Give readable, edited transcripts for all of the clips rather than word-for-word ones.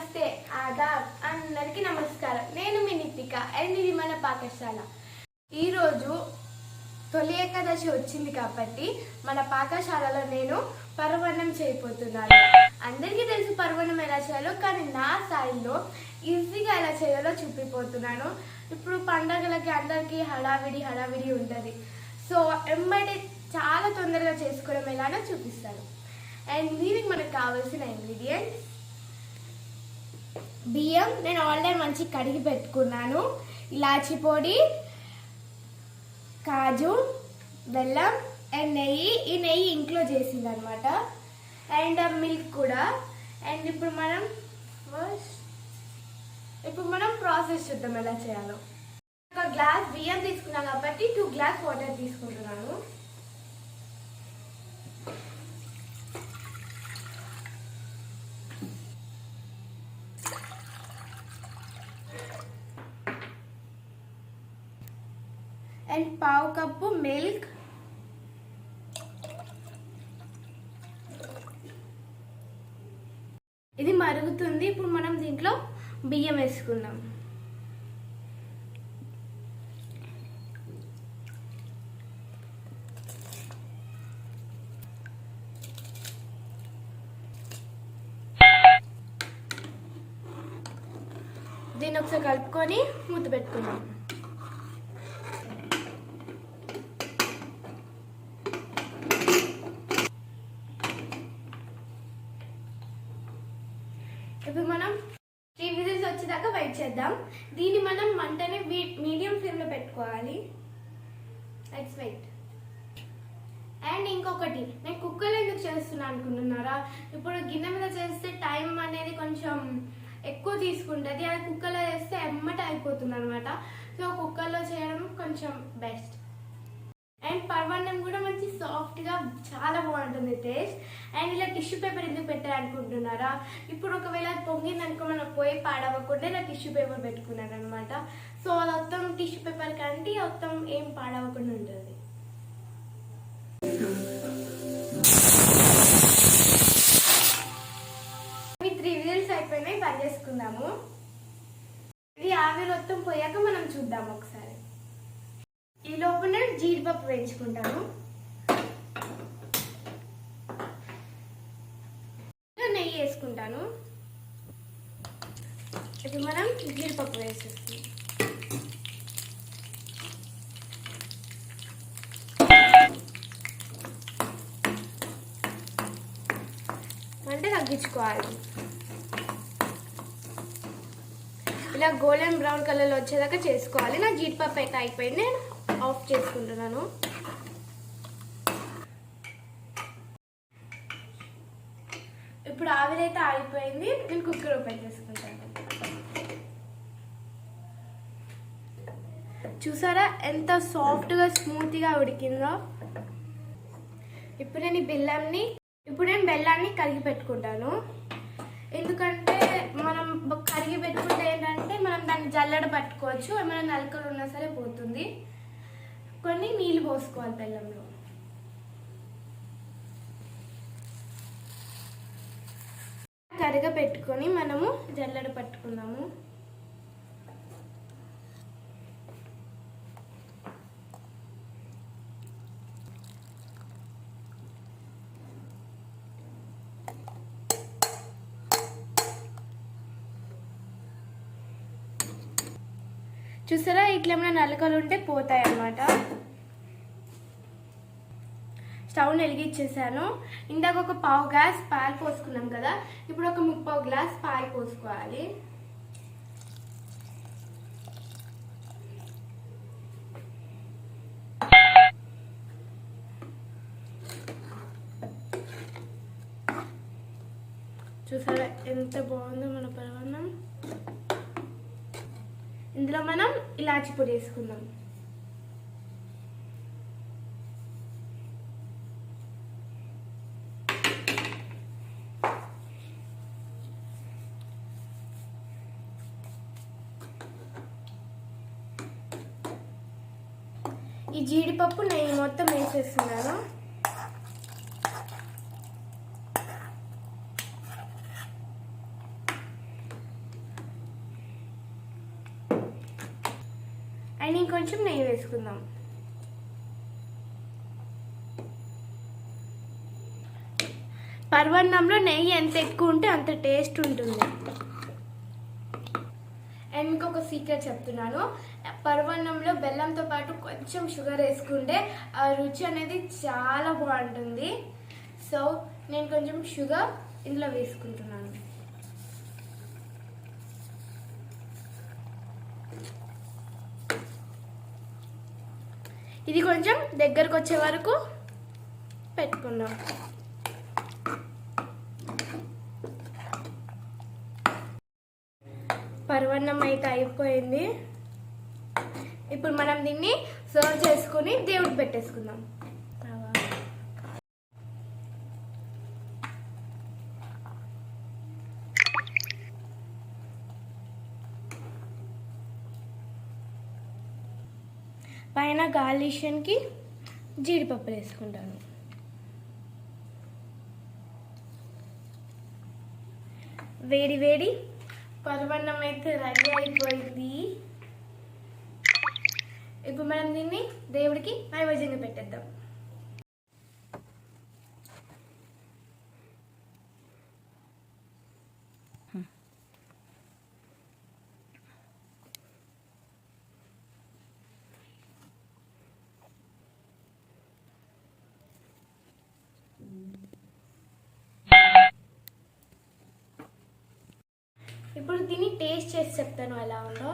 నమస్తే ఆదాబ్ అందరికీ నమస్కారం. నేను మీ నితిక అండ్ ఇది మన పాకశాల. ఈరోజు తొలి ఏకాదశి వచ్చింది కాబట్టి మన పాకశాలలో నేను పరవన్నం చేయబోతున్నాను. అందరికీ తెలుసు పరవన్నం ఎలా చేయాలో, కానీ నా స్థాయిలో ఈజీగా ఎలా చేయాలో చూపిపోతున్నాను. ఇప్పుడు పండగలకి అందరికీ హడావిడి ఉంటుంది. సో ఎంబడి చాలా తొందరగా చేసుకోవడం ఎలానో చూపిస్తాను. అండ్ దీనికి మనకు కావాల్సిన ఇంగ్రీడియంట్స్: బియ్యం నేను ఆల్రెడీ మంచి కడిగి పెట్టుకున్నాను, ఇలాచి పొడి, కాజు, బెల్లం అండ్ నెయ్యి. ఈ నెయ్యి ఇంట్లో చేసింది అనమాట. అండ్ మిల్క్ కూడా. అండ్ ఇప్పుడు మనం ప్రాసెస్ చూద్దాం ఎలా చేయాలో. ఒక గ్లాస్ బియ్యం తీసుకున్నాను కాబట్టి 2 గ్లాస్ వాటర్ తీసుకుంటున్నాను. అండ్ 1/2 కప్పు మిల్క్, ఇది మరుగుతుంది. ఇప్పుడు మనం దీంట్లో బియ్యం వేసుకుందాం. దీన్ని ఒకసారి కలుపుకొని మూత పెట్టుకుందాం. ఇప్పుడు మనం 3 విజిల్స్ వచ్చేదాకా వెయిట్ చేద్దాం. దీన్ని మనం మంటని మీడియం ఫ్లేమ్లో పెట్టుకోవాలి. Let's wait. అండ్ ఇంకొకటి, నేను కుక్కర్లో ఎందుకు చేస్తున్నాను అనుకుంటున్నారా? ఇప్పుడు గిన్నె మీద చేస్తే టైం అనేది కొంచెం ఎక్కువ తీసుకుంటుంది, అది కుక్కర్లో చేస్తే ఎమ్మట అయిపోతుంది అనమాట. సో కుక్కర్లో చేయడం కొంచెం బెస్ట్. అండ్ పరవన్నం కూడా మంచి సాఫ్ట్గా చాలా బాగుంటుంది టేస్ట్. అండ్ ఇలా టిష్యూ పేపర్ ఎందుకు పెట్టాలనుకుంటున్నారా? ఇప్పుడు ఒకవేళ పొంగింది అనుకో, మనం పోయి పాడవకుండా ఇలా టిష్యూ పేపర్ పెట్టుకున్నాను అనమాట. సో అది మొత్తం టిష్యూ పేపర్ కంటే మొత్తం ఏం పాడవకుండా ఉంటుంది. మీ 3 విజిల్స్ అయిపోయినాయి, బంద్ చేసుకుందాము. ఇది ఆవిరి మొత్తం పోయాక మనం చూద్దాం ఒకసారి. ఈ లోపల నేను జీడిపప్పు వేయించుకుంటాను. నెయ్యి వేసుకుంటాను. ఇప్పుడు మనం జీడిపప్పు వేసేస్తాం. అంటే తగ్గించుకోవాలి. ఇలా గోల్డెన్ బ్రౌన్ కలర్లో వచ్చేదాకా చేసుకోవాలి. నా జీడిపప్పు అయితే అయిపోయింది, నేను ఆఫ్ చేసుకుంటున్నాను. ఇప్పుడు ఆవిరైతే ఆగిపోయింది, నేను కుక్కర్ ఓపెన్ చేసుకుంటాను. చూసారా ఎంత సాఫ్ట్గా స్మూత్గా ఉడికిందో. ఇప్పుడు నేను బెల్లాన్ని కరిగి పెట్టుకుంటాను. ఎందుకంటే మనం కరిగి పెట్టుకుంటే ఏంటంటే మనం దాన్ని జల్లెడ పట్టుకోవచ్చు, ఏమైనా నలకలు ఉన్నా సరే పోతుంది. కొన్ని నీళ్ళు పోసుకోవాలి బెల్లంలో. కరిగ పెట్టుకొని మనము జల్లెడ పట్టుకుందాము. చూసారా, ఇట్లా ఏమైనా నలకలు ఉంటే పోతాయి అన్నమాట. స్టవ్ వెలిగించేసాను. ఇందాక ఒక 1/2 గ్లాస్ పాలు పోసుకున్నాం కదా, ఇప్పుడు ఒక 3/4 గ్లాస్ పాలు పోసుకోవాలి. చూసారా ఎంత బాగుందో మన పరవన్నం. ఇందులో మనం ఇలాచి పొడి వేసుకుందాం. ఈ జీడిపప్పు నెయ్యి మొత్తం వేసేస్తున్నాను. అండ్ ఇంకొంచెం నెయ్యి వేసుకుందాం. పరమాన్నంలో నెయ్యి ఎంత ఎక్కువ ఉంటే అంత టేస్ట్ ఉంటుంది. అండ్ ఇంకొక సీక్రెట్ చెప్తున్నాను, పరమాన్నంలో బెల్లంతో పాటు కొంచెం షుగర్ వేసుకుంటే ఆ రుచి అనేది చాలా బాగుంటుంది. సో నేను కొంచెం షుగర్ ఇందులో వేసుకుంటున్నాను. ఇది కొంచెం దగ్గరకు వచ్చే వరకు పెట్టుకుందాం. పరమాన్నం అయితే అయిపోయింది. ఇప్పుడు మనం దీన్ని సర్వ్ చేసుకుని దేవుడికి పెట్టేసుకుందాం. పైన గార్నిషింగ్కి జీడిపప్పులు వేసుకుంటాను. వేడి వేడి పరమాన్నం అయితే రెడీ అయిపోయింది. ఇప్పుడు మనం దీన్ని దేవుడికి నైవేద్యంగా పెట్టేద్దాం. ఇప్పుడు దీన్ని టేస్ట్ చేసి చెప్తాను ఎలా ఉందో.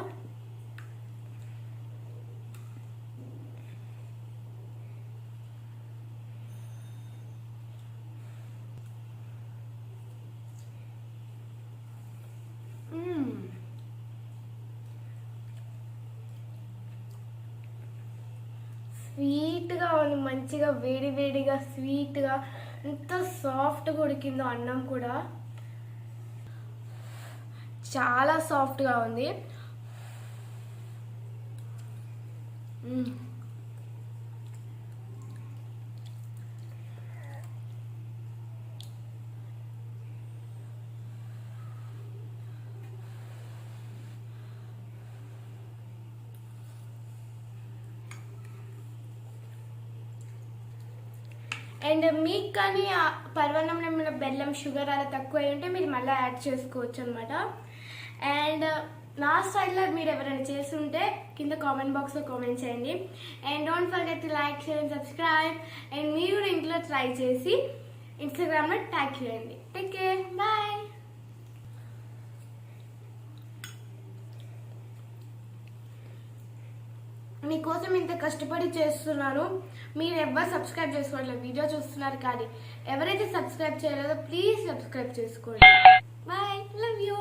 స్వీట్గా ఉంది, మంచిగా వేడి వేడిగా స్వీట్గా, ఎంత సాఫ్ట్గా ఉడికిందో అన్నం కూడా, చాలా సాఫ్ట్గా ఉంది. అండ్ మీకు కానీ పరమాన్నంలో ఏమైనా బెల్లం షుగర్ అలా తక్కువ అయి ఉంటే మీరు మళ్ళీ యాడ్ చేసుకోవచ్చు అనమాట. అండ్ నా స్టైల్లో మీరు ఎవరైనా చేస్తుంటే కింద కామెంట్ బాక్స్లో కామెంట్ చేయండి. And don't forget to like, share and subscribe. And మీరు కూడా ఇంట్లో ట్రై చేసి ఇన్స్టాగ్రామ్లో ట్యాగ్ చేయండి. Take care, bye. మీకోసం ఇంత కష్టపడి చేస్తున్నాను, మీరు ఎవరు సబ్స్క్రైబ్ చేసుకోవట్లేదు. వీడియో చూస్తున్నారు కానీ ఎవరైతే సబ్స్క్రైబ్ చేయలేదో ప్లీజ్ సబ్స్క్రైబ్ చేసుకోండి. Bye, love you.